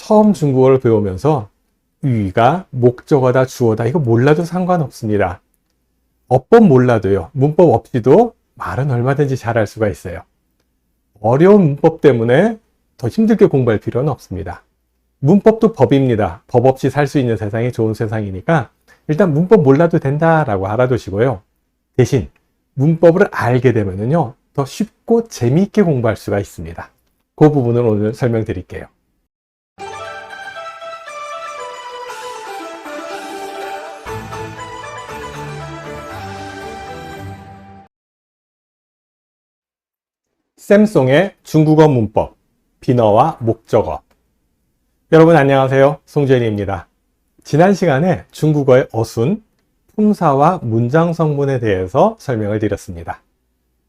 처음 중국어를 배우면서 위가 목적어다 주어다 이거 몰라도 상관없습니다. 어법 몰라도요. 문법 없이도 말은 얼마든지 잘할 수가 있어요. 어려운 문법 때문에 더 힘들게 공부할 필요는 없습니다. 문법도 법입니다. 법 없이 살 수 있는 세상이 좋은 세상이니까 일단 문법 몰라도 된다라고 알아두시고요. 대신 문법을 알게 되면요. 더 쉽고 재미있게 공부할 수가 있습니다. 그 부분을 오늘 설명드릴게요. 쌤송의 중국어 문법, 비너와 목적어. 여러분 안녕하세요. 송재인입니다. 지난 시간에 중국어의 어순, 품사와 문장 성분에 대해서 설명을 드렸습니다.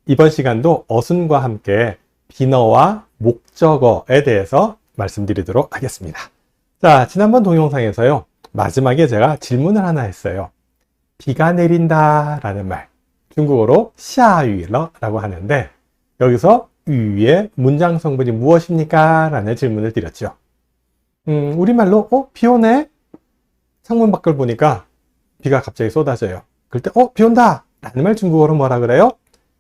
이번 시간도 어순과 함께 비너와 목적어에 대해서 말씀드리도록 하겠습니다. 자, 지난번 동영상에서요. 마지막에 제가 질문을 하나 했어요. 비가 내린다 라는 말, 중국어로 下雨了 라고 하는데 여기서 위의 문장 성분이 무엇입니까? 라는 질문을 드렸죠. 우리말로 비 오네? 창문 밖을 보니까 비가 갑자기 쏟아져요. 그럴 때 비 온다! 라는 말 중국어로 뭐라 그래요?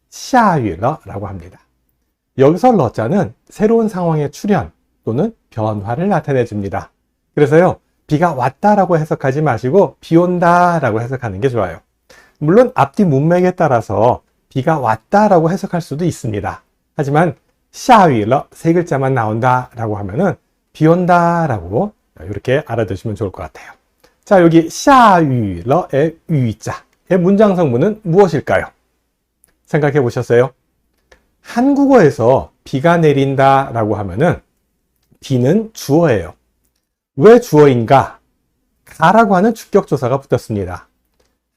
下雨了 라고 합니다. 여기서 러자는 새로운 상황의 출현 또는 변화를 나타내 줍니다. 그래서요. 비가 왔다라고 해석하지 마시고 비 온다라고 해석하는 게 좋아요. 물론 앞뒤 문맥에 따라서 비가 왔다라고 해석할 수도 있습니다. 하지만 下雨了 세 글자만 나온다라고 하면은 비 온다라고 이렇게 알아두시면 좋을 것 같아요. 자, 여기 下雨了의 위자의 문장 성분은 무엇일까요? 생각해 보셨어요? 한국어에서 비가 내린다라고 하면은 비는 주어예요. 왜 주어인가? 가라고 하는 주격조사가 붙었습니다.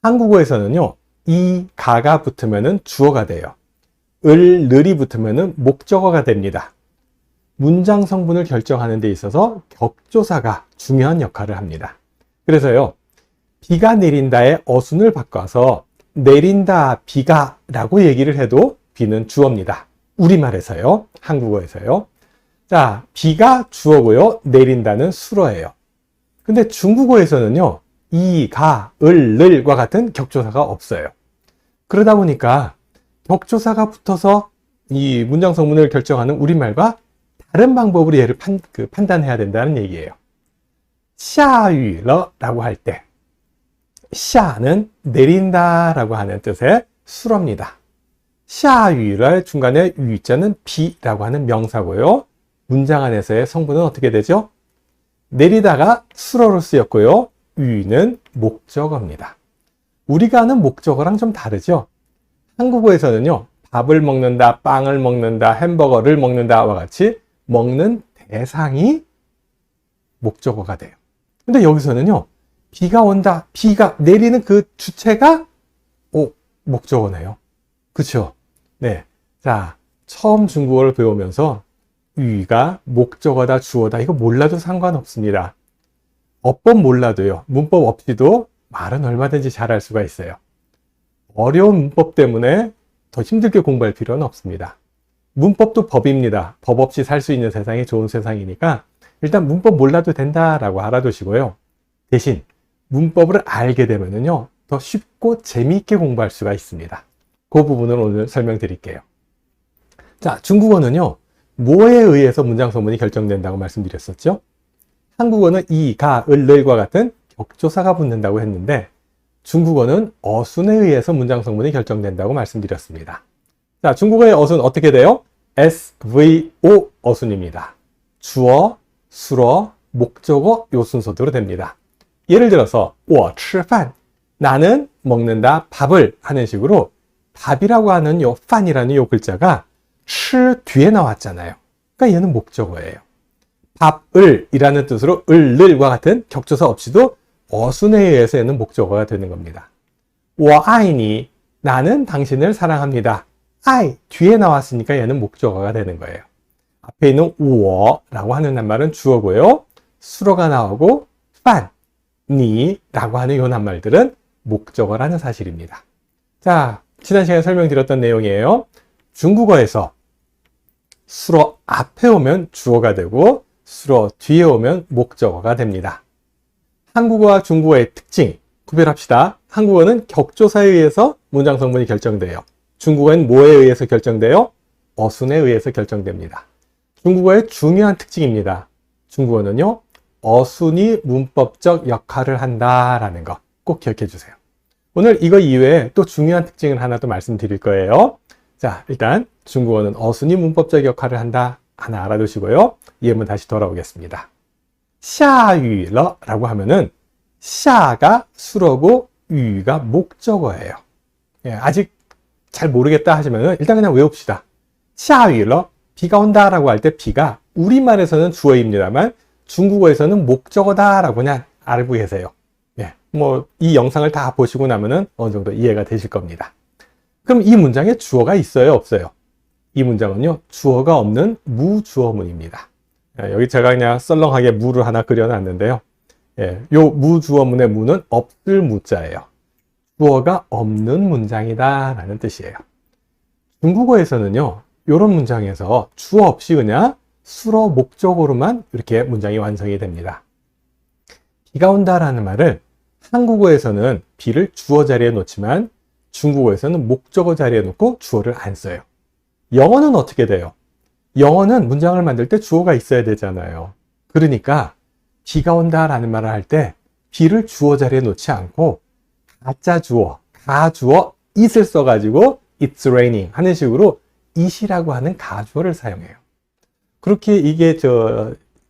한국어에서는요, 이 가가 붙으면은 주어가 돼요. 을이 붙으면은 목적어가 됩니다. 문장 성분을 결정하는 데 있어서 격조사가 중요한 역할을 합니다. 그래서요, 비가 내린다의 어순을 바꿔서 내린다 비가 라고 얘기를 해도 비는 주어입니다. 우리말에서요, 한국어에서요. 자, 비가 주어고요, 내린다는 수어예요. 근데 중국어에서는요, 이, 가, 을과 같은 격조사가 없어요. 그러다 보니까 격조사가 붙어서 이 문장 성분을 결정하는 우리말과 다른 방법으로 얘를 판단해야 된다는 얘기예요. 下雨了 라고 할 때, 下는 내린다 라고 하는 뜻의 수어입니다. 下雨了 중간에 위자는 비라고 하는 명사고요. 문장 안에서의 성분은 어떻게 되죠? 내리다가 수어로 쓰였고요. 위는 목적어입니다. 우리가 아는 목적어랑 좀 다르죠? 한국어에서는요, 밥을 먹는다, 빵을 먹는다, 햄버거를 먹는다와 같이 먹는 대상이 목적어가 돼요. 근데 여기서는요, 비가 온다, 비가 내리는 그 주체가 목적어네요. 그쵸? 네. 자, 처음 중국어를 배우면서 위가 목적어다, 주어다 이거 몰라도 상관없습니다. 어법 몰라도요, 문법 없이도 말은 얼마든지 잘할 수가 있어요. 어려운 문법 때문에 더 힘들게 공부할 필요는 없습니다. 문법도 법입니다. 법 없이 살 수 있는 세상이 좋은 세상이니까 일단 문법 몰라도 된다라고 알아두시고요. 대신 문법을 알게 되면요, 더 쉽고 재미있게 공부할 수가 있습니다. 그 부분을 오늘 설명드릴게요. 자, 중국어는요, 뭐에 의해서 문장 성분이 결정된다고 말씀드렸었죠? 한국어는 이, 가, 을과 같은 격조사가 붙는다고 했는데 중국어는 어순에 의해서 문장 성분이 결정된다고 말씀드렸습니다. 자, 중국어의 어순 어떻게 돼요? SVO 어순입니다. 주어, 수어, 목적어 요 순서대로 됩니다. 예를 들어서 我吃饭 나는 먹는다 밥을 하는 식으로 밥이라고 하는 요 판이라는 요 글자가 吃 뒤에 나왔잖아요. 그러니까 얘는 목적어예요. 밥을 이라는 뜻으로 을과 같은 격조사 없이도 어순에 의해서 얘는 목적어가 되는 겁니다. 我爱你 나는 당신을 사랑합니다. I 뒤에 나왔으니까 얘는 목적어가 되는 거예요. 앞에 있는 我라고 하는 낱말은 주어고요. 수로가 나오고 饭, 니 라고 하는 요 낱말들은 목적어라는 사실입니다. 자, 지난 시간에 설명드렸던 내용이에요. 중국어에서 수로 앞에 오면 주어가 되고 수로 뒤에 오면 목적어가 됩니다. 한국어와 중국어의 특징 구별합시다. 한국어는 격조사에 의해서 문장 성분이 결정돼요. 중국어는 뭐에 의해서 결정돼요? 어순에 의해서 결정됩니다. 중국어의 중요한 특징입니다. 중국어는요, 어순이 문법적 역할을 한다라는 거 꼭 기억해 주세요. 오늘 이거 이외에 또 중요한 특징을 하나 더 말씀드릴 거예요. 자, 일단 중국어는 어순이 문법적 역할을 한다. 하나 알아두시고요. 예문 다시 돌아오겠습니다. 下雨了라고 하면은 下가 수로고 雨가 목적어예요. 예, 아직 잘 모르겠다 하시면은 일단 그냥 외웁시다. 下雨了 비가 온다 라고 할 때 비가 우리말에서는 주어입니다만 중국어에서는 목적어다 라고 그냥 알고 계세요. 예, 뭐 이 영상을 다 보시고 나면은 어느 정도 이해가 되실 겁니다. 그럼 이 문장에 주어가 있어요, 없어요? 이 문장은요, 주어가 없는 무주어문입니다. 예, 여기 제가 그냥 썰렁하게 무를 하나 그려놨는데요. 예, 요 무주어문의 무는 없을 무자예요. 주어가 없는 문장이다 라는 뜻이에요. 중국어에서는요, 이런 문장에서 주어 없이 그냥 수로 목적어로만 이렇게 문장이 완성이 됩니다. 비가 온다라는 말을 한국어에서는 비를 주어 자리에 놓지만 중국어에서는 목적어 자리에 놓고 주어를 안 써요. 영어는 어떻게 돼요? 영어는 문장을 만들 때 주어가 있어야 되잖아요. 그러니까 비가 온다라는 말을 할 때 비를 주어 자리에 놓지 않고 가짜 주어, 가주어, it을 써가지고 it's raining 하는 식으로 it이라고 하는 가주어를 사용해요. 그렇게 이게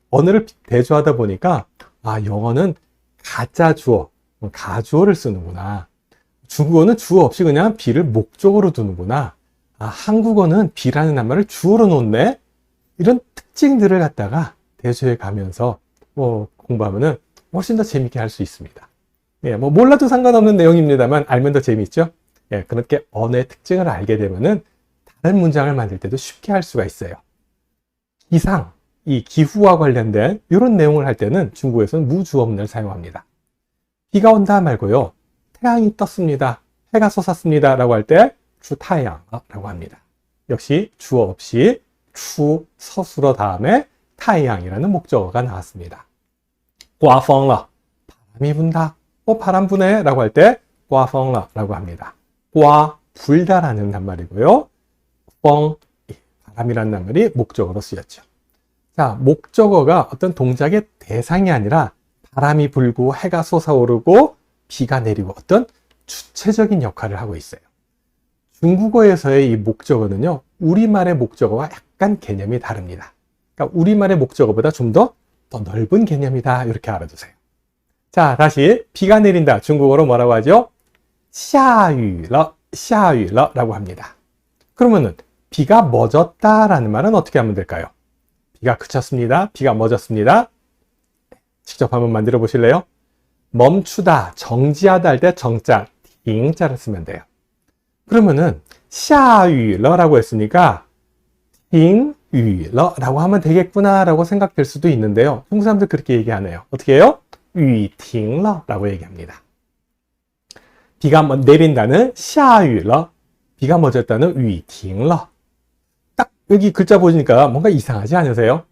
언어를 대조하다 보니까 아, 영어는 가짜 주어, 가주어를 쓰는구나. 중국어는 주어 없이 그냥 비를 목적어로 두는구나. 아, 한국어는 비라는 단말을 주어로 놓네. 이런 특징들을 갖다가 대조해 가면서 공부하면은 훨씬 더 재밌게 할 수 있습니다. 예, 뭐 몰라도 상관없는 내용입니다만 알면 더 재밌죠. 예, 그렇게 언어의 특징을 알게 되면은 다른 문장을 만들 때도 쉽게 할 수가 있어요. 기상, 이 기후와 관련된 이런 내용을 할 때는 중국에서는 무주어문을 사용합니다. 비가 온다 말고요. 태양이 떴습니다. 해가 솟았습니다. 라고 할 때 추타양라고 합니다. 역시 주어 없이 추, 서술어 다음에 타양이라는 목적어가 나왔습니다. 刮风了, 바람이 분다. 바람 부네 라고 할 때 刮风了 라고 합니다. 刮, 불다라는 단말이고요. 风, 바람이라는 단말이 목적어로 쓰였죠. 자, 목적어가 어떤 동작의 대상이 아니라 바람이 불고 해가 솟아오르고 비가 내리고 어떤 주체적인 역할을 하고 있어요. 중국어에서의 이 목적어는요, 우리말의 목적어와 약간 개념이 다릅니다. 그러니까 우리말의 목적어보다 좀 더 넓은 개념이다. 이렇게 알아두세요. 자, 다시 비가 내린다. 중국어로 뭐라고 하죠? 下雨了, 下雨了 라고 합니다. 그러면은 비가 멎었다라는 말은 어떻게 하면 될까요? 비가 그쳤습니다. 비가 멎었습니다. 직접 한번 만들어 보실래요? 멈추다, 정지하다 할 때 정자, 팅자를 쓰면 돼요. 그러면은 下雨了라고 했으니까 停雨了라고 하면 되겠구나 라고 생각될 수도 있는데요. 중국 사람들 그렇게 얘기 안 해요. 어떻게 해요? 雨停了라고 얘기합니다. 비가 내린다는 下雨了, 비가 멎었다는 雨停了. 딱 여기 글자 보시니까 뭔가 이상하지 않으세요?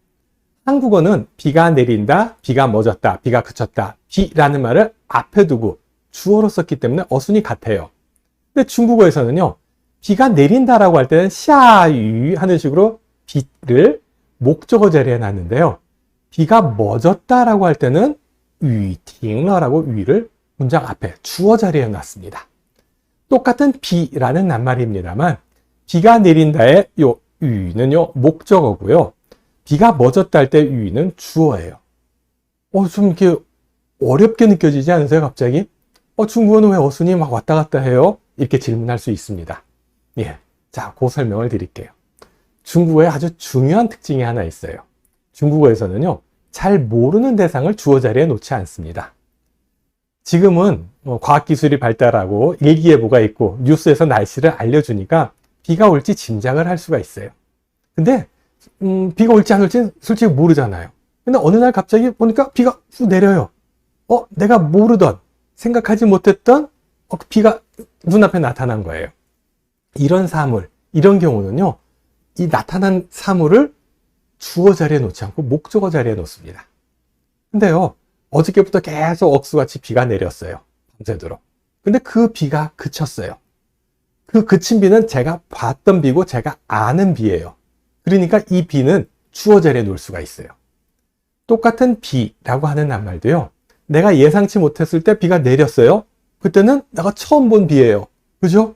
한국어는 비가 내린다, 비가 멎었다, 비가 그쳤다, 비라는 말을 앞에 두고 주어로 썼기 때문에 어순이 같아요. 근데 중국어에서는요, 비가 내린다라고 할 때는 下雨하는 식으로 비를 목적어 자리에 놨는데요. 비가 멎었다라고 할 때는 雨停了라고 雨를 문장 앞에 주어 자리에 놨습니다. 똑같은 비라는 낱말입니다만 비가 내린다의 요 雨는요 목적어고요. 비가 멎었다 할 때 雨는 주어예요. 좀 이렇게 어렵게 느껴지지 않으세요, 갑자기? 중국어는 왜 어순이 막 왔다 갔다 해요? 이렇게 질문할 수 있습니다. 예. 자, 그 설명을 드릴게요. 중국어에 아주 중요한 특징이 하나 있어요. 중국어에서는요, 잘 모르는 대상을 주어 자리에 놓지 않습니다. 지금은 과학기술이 발달하고 일기예보가 있고 뉴스에서 날씨를 알려주니까 비가 올지 짐작을 할 수가 있어요. 근데 비가 올지 안 올지 솔직히 모르잖아요. 근데 어느 날 갑자기 보니까 비가 훅 내려요. 내가 모르던, 생각하지 못했던 비가 눈앞에 나타난 거예요. 이런 사물, 이런 경우는요, 이 나타난 사물을 주어 자리에 놓지 않고 목적어 자리에 놓습니다. 근데요, 어저께부터 계속 억수같이 비가 내렸어요. 밤새도록. 근데 그 비가 그쳤어요. 그 그친 비는 제가 봤던 비고 제가 아는 비예요. 그러니까 이 비는 주어 자리에 놓을 수가 있어요. 똑같은 비라고 하는 낱말도요, 내가 예상치 못했을 때 비가 내렸어요. 그때는 내가 처음 본 비예요. 그죠?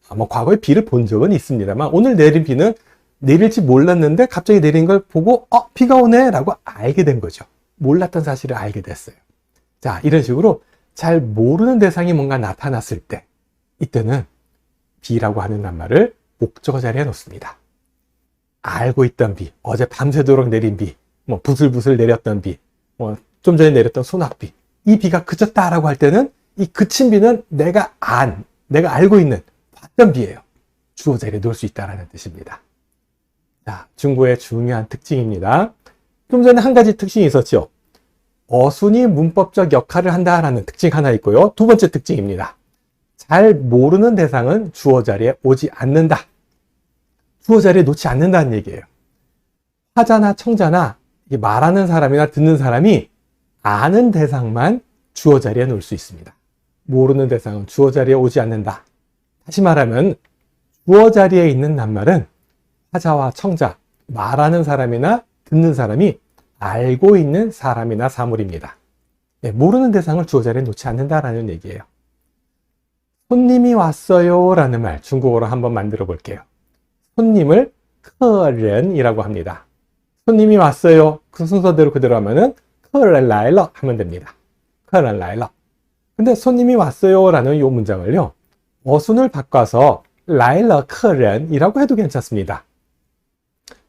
과거에 비를 본 적은 있습니다만 오늘 내린 비는 내릴지 몰랐는데 갑자기 내린 걸 보고 비가 오네 라고 알게 된 거죠. 몰랐던 사실을 알게 됐어요. 자, 이런 식으로 잘 모르는 대상이 뭔가 나타났을 때, 이때는 비라고 하는 낱말을 목적어 자리에 놓습니다. 알고 있던 비, 어제 밤새도록 내린 비, 부슬부슬 내렸던 비, 좀 전에 내렸던 소낙비, 이 비가 그쳤다라고 할 때는 이 그친 비는 내가 알고 있는 봤던 비예요. 주어 자리에 놓을 수 있다는 뜻입니다. 자, 중국의 중요한 특징입니다. 좀 전에 한 가지 특징이 있었죠. 어순이 문법적 역할을 한다라는 특징 하나 있고요. 두 번째 특징입니다. 잘 모르는 대상은 주어 자리에 오지 않는다. 주어 자리에 놓지 않는다는 얘기예요. 화자나 청자나 말하는 사람이나 듣는 사람이 아는 대상만 주어 자리에 놓을 수 있습니다. 모르는 대상은 주어 자리에 오지 않는다. 다시 말하면 주어 자리에 있는 낱말은 화자와 청자, 말하는 사람이나 듣는 사람이 알고 있는 사람이나 사물입니다. 모르는 대상을 주어 자리에 놓지 않는다라는 얘기예요. 손님이 왔어요 라는 말 중국어로 한번 만들어 볼게요. 손님을 客人이라고 합니다. 손님이 왔어요. 그 순서대로 그대로 하면은 客人来了 하면 됩니다. 客人来了. 근데 손님이 왔어요 라는 이 문장을요, 어순을 바꿔서 来了客人이라고 해도 괜찮습니다.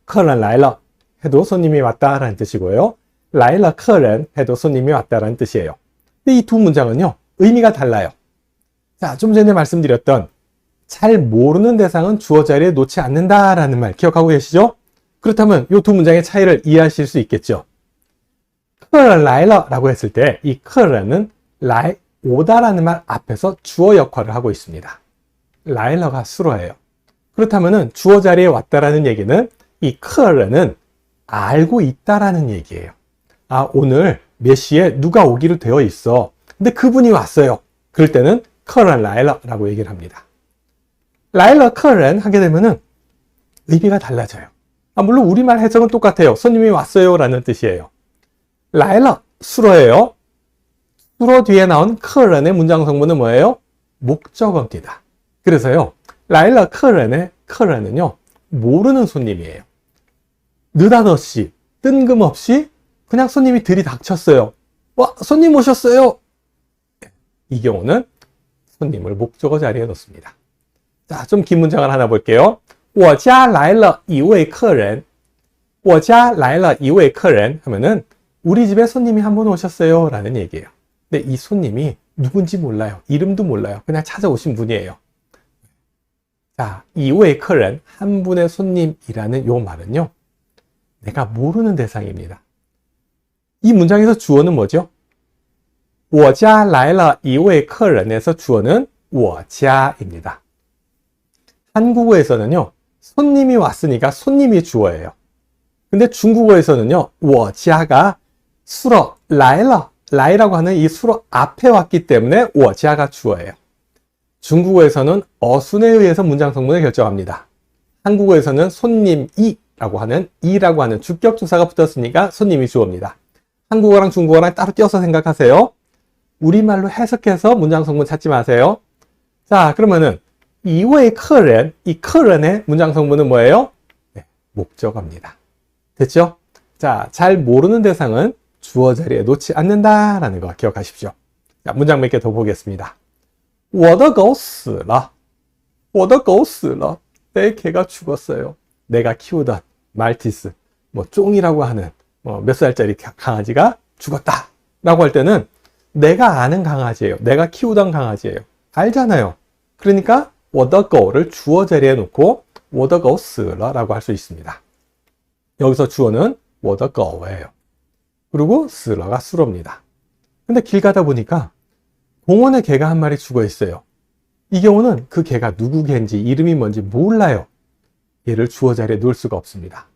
客人来了 해도 손님이 왔다라는 뜻이고요. 来了客人 해도 손님이 왔다라는 뜻이에요. 근데 이 두 문장은요, 의미가 달라요. 자, 좀 전에 말씀드렸던 잘 모르는 대상은 주어 자리에 놓지 않는다라는 말 기억하고 계시죠? 그렇다면 이 두 문장의 차이를 이해하실 수 있겠죠? 客人来了라고 했을 때 이 客人은 오다라는 말 앞에서 주어 역할을 하고 있습니다. 来了가 수로예요. 그렇다면 주어 자리에 왔다라는 얘기는 이 客人은 알고 있다라는 얘기예요. 오늘 몇 시에 누가 오기로 되어 있어. 근데 그분이 왔어요. 그럴 때는 客人来了라고 얘기를 합니다. 来了客人하게 되면은 의미가 달라져요. 물론 우리말 해석은 똑같아요. 손님이 왔어요 라는 뜻이에요. 来了 수로예요. 수로 뒤에 나온 客人의 문장 성분은 뭐예요? 목적어입니다. 그래서요, 来了客人의 客人은요, 모르는 손님이에요. 느닷없이, 뜬금없이 그냥 손님이 들이닥쳤어요. 손님 오셨어요. 이 경우는 손님을 목적어 자리에 놓습니다. 자, 좀 긴 문장을 하나 볼게요. 我家来了一位客人. 我家来了一位客人 하면은 우리 집에 손님이 한 분 오셨어요 라는 얘기예요. 근데 이 손님이 누군지 몰라요. 이름도 몰라요. 그냥 찾아오신 분이에요. 자, 一位客人, 한 분의 손님이라는 요 말은요, 내가 모르는 대상입니다. 이 문장에서 주어는 뭐죠? 我家来了一位客人에서 주어는 我家입니다. 한국어에서는요, 손님이 왔으니까 손님이 주어예요. 근데 중국어에서는요, 我家가 수로 来了, 来라고 하는 이 수로 앞에 왔기 때문에 我家가 주어예요. 중국어에서는 어순에 의해서 문장 성분을 결정합니다. 한국어에서는 손님이 라고 하는 이라고 하는 주격조사가 붙었으니까 손님이 주어입니다. 한국어랑 중국어랑 따로 띄어서 생각하세요. 우리말로 해석해서 문장 성분 찾지 마세요. 자, 그러면은 一位客人, 이 客人의 문장 성분은 뭐예요? 네, 목적어입니다. 됐죠? 자, 잘 모르는 대상은 주어 자리에 놓지 않는다라는 거 기억하십시오. 자, 문장 몇 개 더 보겠습니다. 我的狗死了. 我的狗死了. 내 개가 죽었어요. 내가 키우던 말티스, 쫑이라고 하는 몇 살짜리 강아지가 죽었다 라고 할 때는 내가 아는 강아지예요. 내가 키우던 강아지예요. 알잖아요. 그러니까 我的狗를 주어 자리에 놓고 我的狗死了라고 할 수 있습니다. 여기서 주어는 我的狗예요. 그리고 死了가 수로입니다. 근데 길 가다 보니까 공원에 개가 한 마리 죽어 있어요. 이 경우는 그 개가 누구 개인지 이름이 뭔지 몰라요. 얘를 주어 자리에 놓을 수가 없습니다.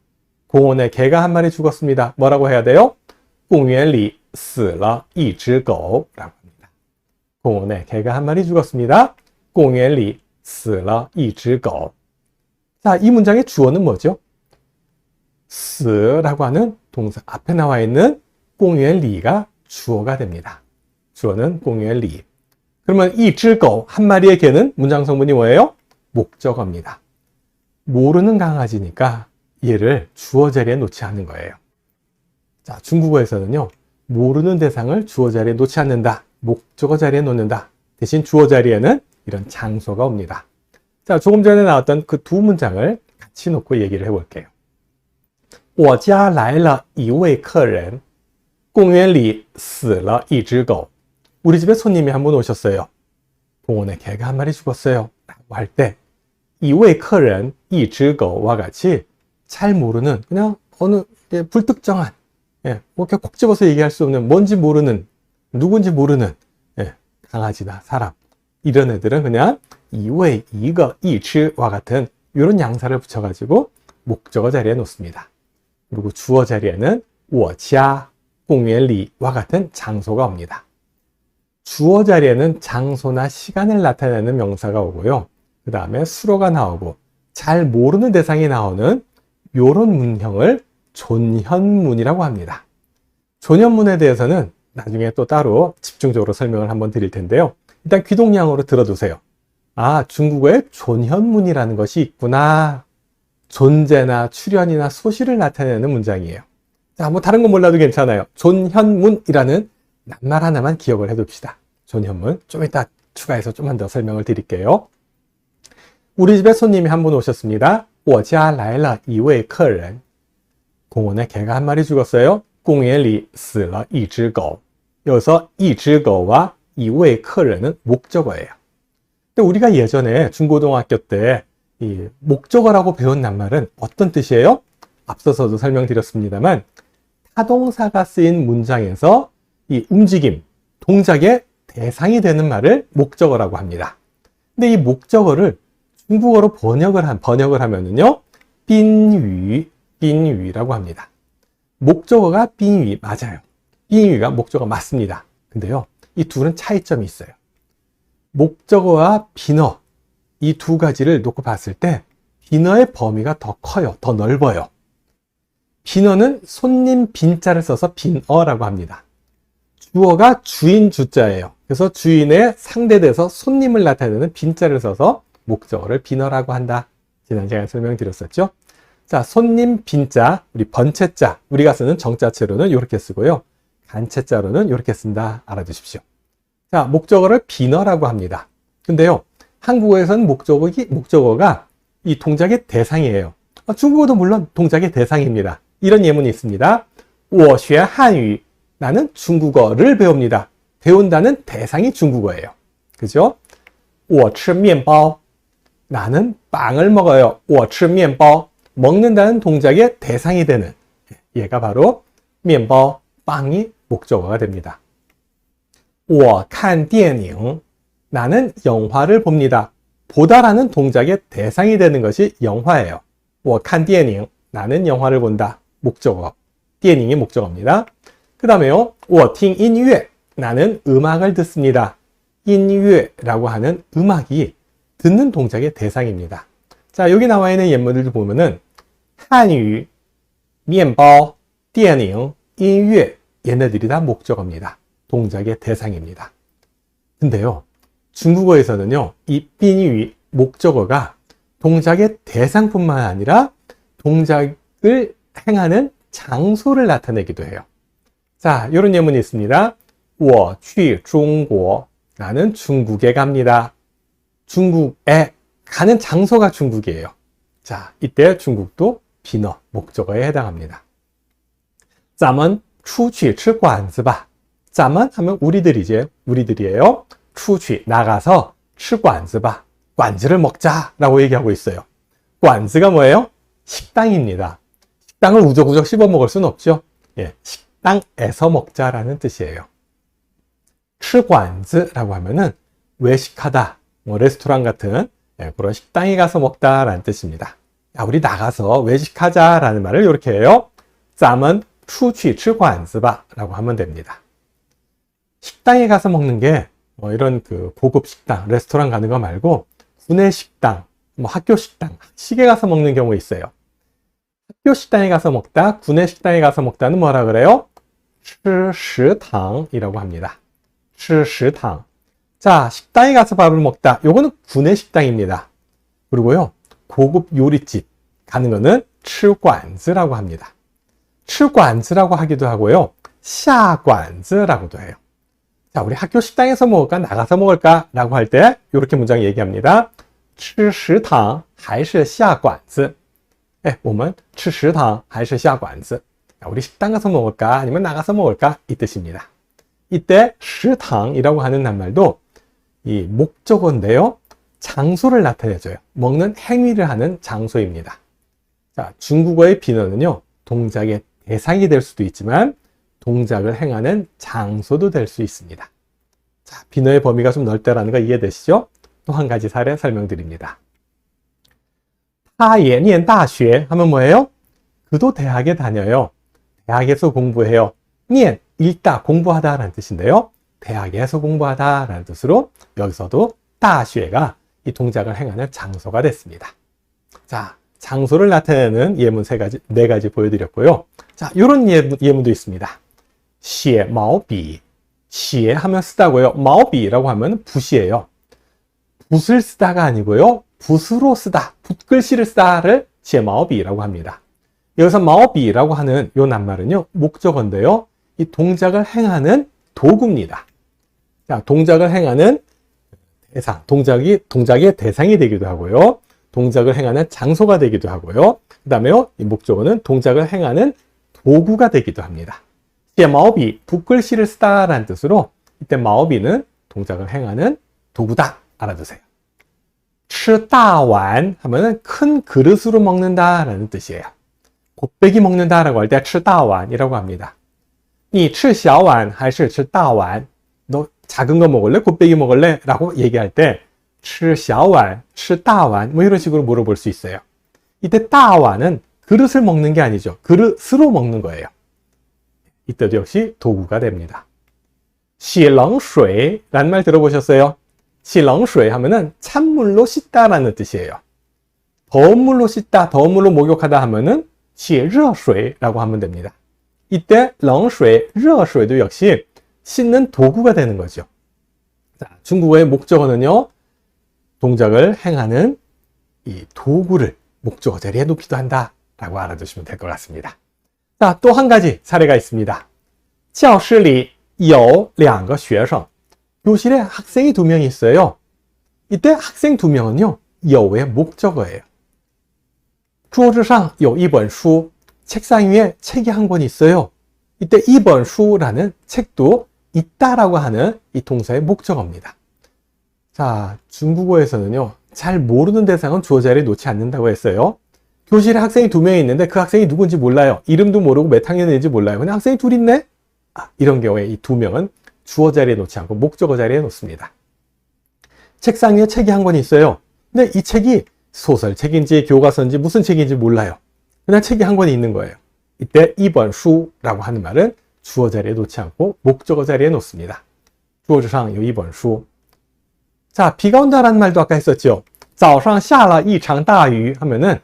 공원에 개가 한 마리 죽었습니다. 뭐라고 해야 돼요? 公园里死了一只狗 라고 합니다. 공원에 개가 한 마리 죽었습니다. 公园里死了一只狗. 자, 이 문장의 주어는 뭐죠? 死라고 하는 동사 앞에 나와 있는 公园里가 주어가 됩니다. 주어는 公园里. 그러면 이只狗한 마리의 개는 문장 성분이 뭐예요? 목적어입니다. 모르는 강아지니까 얘를 주어 자리에 놓지 않는 거예요. 자, 중국어에서는요, 모르는 대상을 주어 자리에 놓지 않는다. 목적어 자리에 놓는다. 대신 주어 자리에는 이런 장소가 옵니다. 자, 조금 전에 나왔던 그 두 문장을 같이 놓고 얘기를 해볼게요. 我家来了一位客人公园里死了一只狗. 우리 집에 손님이 한 분 오셨어요. 공원에 개가 한 마리 죽었어요. 라고 할 때, 一位客人一只狗와 같이 잘 모르는, 그냥 어느 불특정한, 뭐 이렇게 콕 집어서 얘기할 수 없는, 뭔지 모르는, 누군지 모르는 강아지나 사람, 이런 애들은 그냥 一位一个一只와 같은 이런 양사를 붙여가지고 목적어 자리에 놓습니다. 그리고 주어 자리에는 我家公园里와 같은 장소가 옵니다. 주어 자리에는 장소나 시간을 나타내는 명사가 오고요. 그 다음에 수로가 나오고 잘 모르는 대상이 나오는 이런 문형을 존현문이라고 합니다. 존현문에 대해서는 나중에 또 따로 집중적으로 설명을 한번 드릴 텐데요. 일단 귀동량으로 들어두세요. 아, 중국어에 존현문이라는 것이 있구나. 존재나 출현이나 소실을 나타내는 문장이에요. 자, 뭐 다른 건 몰라도 괜찮아요. 존현문이라는 낱말 하나만 기억을 해둡시다. 존현문. 좀 이따 추가해서 좀만 더 설명을 드릴게요. 우리 집에 손님이 한 분 오셨습니다. 我家来了一位客人. 공원에 개가 한 마리 죽었어요. 公园里死了一只狗. 여기서 一只狗와 一位客人은 목적어예요. 근데 우리가 예전에 중고등학교 때 이 목적어라고 배운 낱말은 어떤 뜻이에요? 앞서서도 설명드렸습니다만 타동사가 쓰인 문장에서 이 움직임, 동작의 대상이 되는 말을 목적어라고 합니다. 근데 이 목적어를 중국어로 번역을 하면은요, 빈위라고 합니다. 목적어가 빈위 맞아요. 빈위가 목적어 맞습니다. 근데요, 이 둘은 차이점이 있어요. 목적어와 빈어, 이 두 가지를 놓고 봤을 때 빈어의 범위가 더 커요. 더 넓어요. 빈어는 손님 빈자를 써서 빈어라고 합니다. 주어가 주인 주자예요. 그래서 주인의 상대돼서 손님을 나타내는 빈자를 써서 목적어를 빈어라고 한다. 지난 시간에 설명드렸었죠. 자, 손님 빈자, 우리 번체자, 우리가 쓰는 정자체로는 이렇게 쓰고요. 간체자로는 이렇게 쓴다. 알아두십시오. 자, 목적어를 빈어라고 합니다. 근데요, 한국어에서는 목적어가 이 동작의 대상이에요. 중국어도 물론 동작의 대상입니다. 이런 예문이 있습니다. 我学汉语. 나는 중국어를 배웁니다. 배운다는 대상이 중국어예요. 그죠? 我吃面包. 나는 빵을 먹어요. 我吃面包. 먹는다는 동작의 대상이 되는 얘가 바로 面包, 빵이 목적어가 됩니다. 我看电影. 나는 영화를 봅니다. 보다라는 동작의 대상이 되는 것이 영화예요. 我看电影. 나는 영화를 본다. 목적어. 电影이 목적어입니다. 그 다음에요. 我听音乐. 나는 음악을 듣습니다. 音乐라고 하는 음악이 듣는 동작의 대상입니다. 자, 여기 나와 있는 예문들을 보면은 한유, 面包, 电影, 音乐 얘네들이 다 목적어입니다. 동작의 대상입니다. 근데요, 중국어에서는요, 이 빈위 목적어가 동작의 대상뿐만 아니라 동작을 행하는 장소를 나타내기도 해요. 자, 이런 예문이 있습니다. 我去中国. 나는 중국에 갑니다. 중국에 가는 장소가 중국이에요. 자, 이때 중국도 빈어, 목적어에 해당합니다. 咱们出去吃馆子吧. 咱们하면 우리들이에요. 出去, 나가서 吃馆子吧. 관즈를 먹자라고 얘기하고 있어요. 관즈가 뭐예요? 식당입니다. 식당을 우적우적 씹어 먹을 수는 없죠. 예, 식당에서 먹자라는 뜻이에요. 吃馆子라고 하면은 외식하다, 뭐 레스토랑 같은 그런 식당에 가서 먹다라는 뜻입니다. 야, 우리 나가서 외식하자라는 말을 이렇게 해요. 咱们出去吃馆子吧라고 하면 됩니다. 식당에 가서 먹는 게 이런 그 고급 식당, 레스토랑 가는 거 말고 구내 식당, 학교 식당, 학식에 가서 먹는 경우 있어요. 학교 식당에 가서 먹다, 구내 식당에 가서 먹다는 뭐라 그래요? 吃食堂이라고 합니다. 吃食堂. 자, 식당에 가서 밥을 먹다. 요거는 구내 식당입니다. 그리고요, 고급 요리집 가는 거는 吃馆子라고 합니다. 吃馆子라고 하기도 하고요, 下馆子라고도 해요. 자, 우리 학교 식당에서 먹을까, 나가서 먹을까 라고 할 때 이렇게 문장 얘기합니다. 吃食堂还是下馆子? 예, 我们吃食堂还是下馆子? 우리 식당 가서 먹을까 아니면 나가서 먹을까 이 뜻입니다. 이때 食堂이라고 하는 낱말도 이 목적어인데요, 장소를 나타내줘요. 먹는 행위를 하는 장소입니다. 자, 중국어의 비너는요, 동작의 대상이 될 수도 있지만 동작을 행하는 장소도 될 수 있습니다. 자, 비너의 범위가 좀 넓다라는 거 이해되시죠? 또 한 가지 사례 설명드립니다. 他也念大学 하면 뭐예요? 그도 대학에 다녀요. 대학에서 공부해요. 念, 읽다, 공부하다 라는 뜻인데요. 대학에서 공부하다 라는 뜻으로 여기서도 大学가 이 동작을 행하는 장소가 됐습니다. 자, 장소를 나타내는 예문 네 가지 보여드렸고요. 자, 이런 예문도 있습니다. 写毛笔, 写 하면 쓰다고요. 毛笔라고 하면 붓이에요. 붓을 쓰다가 아니고요, 붓으로 쓰다, 붓글씨를 쓰다를 写毛笔라고 합니다. 여기서 毛笔라고 하는 이 낱말은요, 목적어인데요, 이 동작을 행하는 도구입니다. 자, 동작을 행하는 대상, 동작의 대상이 되기도 하고요, 동작을 행하는 장소가 되기도 하고요, 그 다음에요, 이 목적어는 동작을 행하는 도구가 되기도 합니다. 写毛笔, 붓글씨를 쓰다라는 뜻으로 이때 毛笔는 동작을 행하는 도구다 알아두세요. 吃大碗 하면은 큰 그릇으로 먹는다라는 뜻이에요. 곱빼기 먹는다라고 할 때 吃大碗이라고 합니다. 你吃小碗还是吃大碗? 너 작은 거 먹을래? 곱빼기 먹을래? 라고 얘기할 때 吃小碗, 吃大碗, 뭐 이런 식으로 물어볼 수 있어요. 이때 大碗은 그릇을 먹는 게 아니죠. 그릇으로 먹는 거예요. 이때도 역시 도구가 됩니다. 洗冷水라는 말 들어보셨어요? 洗冷水 하면은 찬물로 씻다라는 뜻이에요. 더운 물로 씻다, 더운 물로 목욕하다 하면은 洗热水라고 하면 됩니다. 이때 冷水, 热水도 역시 씻는 도구가 되는 거죠. 자, 중국어의 목적어는요, 동작을 행하는 이 도구를 목적어 자리에 놓기도 한다 라고 알아두시면 될 것 같습니다. 자, 또 한 가지 사례가 있습니다. 教室里有两个学生. 교실에 학생이 2명이 있어요. 이때 학생 2명은요, 有의 목적어예요. 桌子上有一本书. 책상 위에 책이 한 권 있어요. 이때 一本书라는 책도 있다라고 하는 이 동사의 목적어입니다. 자, 중국어에서는요, 잘 모르는 대상은 주어 자리에 놓지 않는다고 했어요. 교실에 학생이 2명이 있는데 그 학생이 누군지 몰라요. 이름도 모르고 몇 학년인지 몰라요. 그냥 학생이 둘 있네? 이런 경우에 이 2명은 주어 자리에 놓지 않고 목적어 자리에 놓습니다. 책상 위에 책이 한 권 있어요. 근데 이 책이 소설책인지 교과서인지 무슨 책인지 몰라요. 그냥 책이 한 권이 있는 거예요. 이때 一本书라고 하는 말은 주어 자리에 놓지 않고 목적어 자리에 놓습니다. 桌子上有一本书. 자, 비가 온다라는 말도 아까 했었죠. 早上下了一场大雨 하면은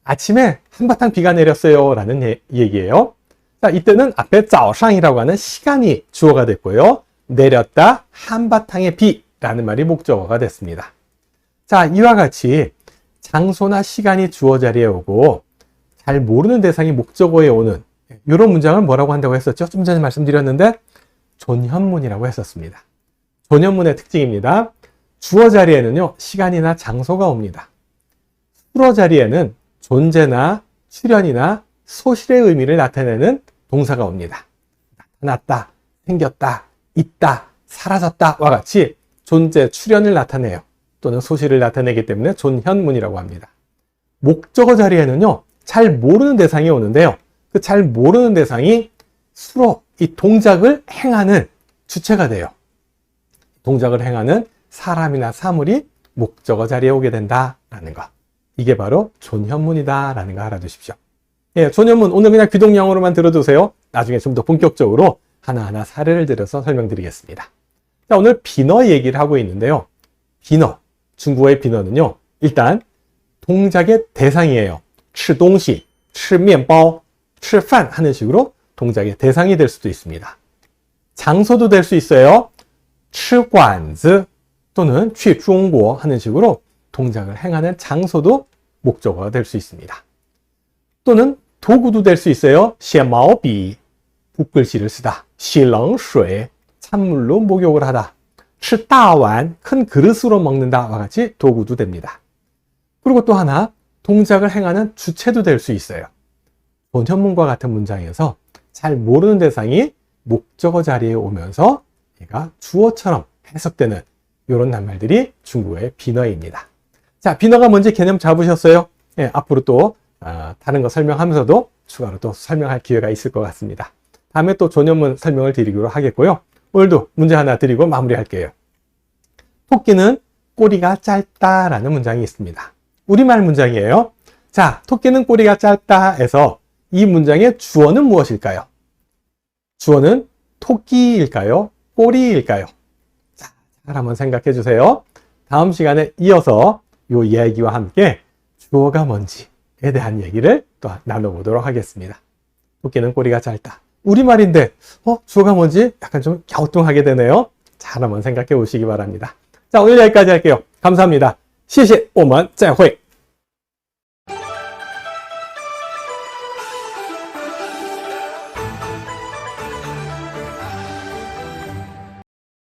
아침에 한바탕 비가 내렸어요 라는 얘기예요. 자, 이때는 앞에 早上이라고 하는 시간이 주어가 됐고요, 내렸다, 한바탕의 비라는 말이 목적어가 됐습니다. 자, 이와 같이 장소나 시간이 주어 자리에 오고 잘 모르는 대상이 목적어에 오는 이런 문장을 뭐라고 한다고 했었죠? 좀 전에 말씀드렸는데 존현문이라고 했었습니다. 존현문의 특징입니다. 주어 자리에는요, 시간이나 장소가 옵니다. 수어 자리에는 존재나 출현이나 소실의 의미를 나타내는 동사가 옵니다. 나타났다, 생겼다, 있다, 사라졌다 와 같이 존재, 출현을 나타내요. 또는 소실을 나타내기 때문에 존현문이라고 합니다. 목적어 자리에는요, 잘 모르는 대상이 오는데요, 그 잘 모르는 대상이 수로 이 동작을 행하는 주체가 돼요. 동작을 행하는 사람이나 사물이 목적어 자리에 오게 된다라는 것. 이게 바로 존현문이다라는 거 알아두십시오. 예, 존현문 오늘 그냥 귀동냥으로만 들어두세요. 나중에 좀 더 본격적으로 하나하나 사례를 들어서 설명드리겠습니다. 자, 오늘 비너 얘기를 하고 있는데요. 비너, 중국어의 비너는요. 일단 동작의 대상이에요. 吃东西, 吃面包, 吃饭 하는 식으로 동작의 대상이 될 수도 있습니다. 장소도 될 수 있어요. 吃馆子 또는 去中国 하는 식으로 동작을 행하는 장소도 목적어가 될 수 있습니다. 또는 도구도 될 수 있어요. 写毛笔, 붓글씨를 쓰다. 洗冷水, 찬물로 목욕을 하다. 吃大碗, 큰 그릇으로 먹는다. 와 같이 도구도 됩니다. 그리고 또 하나, 동작을 행하는 주체도 될 수 있어요. 본현문과 같은 문장에서 잘 모르는 대상이 목적어 자리에 오면서 얘가 주어처럼 해석되는 이런 낱말들이 중국어의 비너입니다. 자, 비너가 뭔지 개념 잡으셨어요? 예, 앞으로 또 다른 거 설명하면서도 추가로 또 설명할 기회가 있을 것 같습니다. 다음에 또 존현문 설명을 드리기로 하겠고요. 오늘도 문제 하나 드리고 마무리할게요. 토끼는 꼬리가 짧다라는 문장이 있습니다. 우리말 문장이에요. 자, 토끼는 꼬리가 짧다 해서 이 문장의 주어는 무엇일까요? 주어는 토끼일까요? 꼬리일까요? 자, 잘 한번 생각해 주세요. 다음 시간에 이어서 이 이야기와 함께 주어가 뭔지에 대한 얘기를 또 나눠보도록 하겠습니다. 토끼는 꼬리가 짧다. 우리말인데 주어가 뭔지 약간 좀 갸우뚱하게 되네요. 잘 한번 생각해 보시기 바랍니다. 자, 오늘 여기까지 할게요. 감사합니다. 谢谢，我们再会。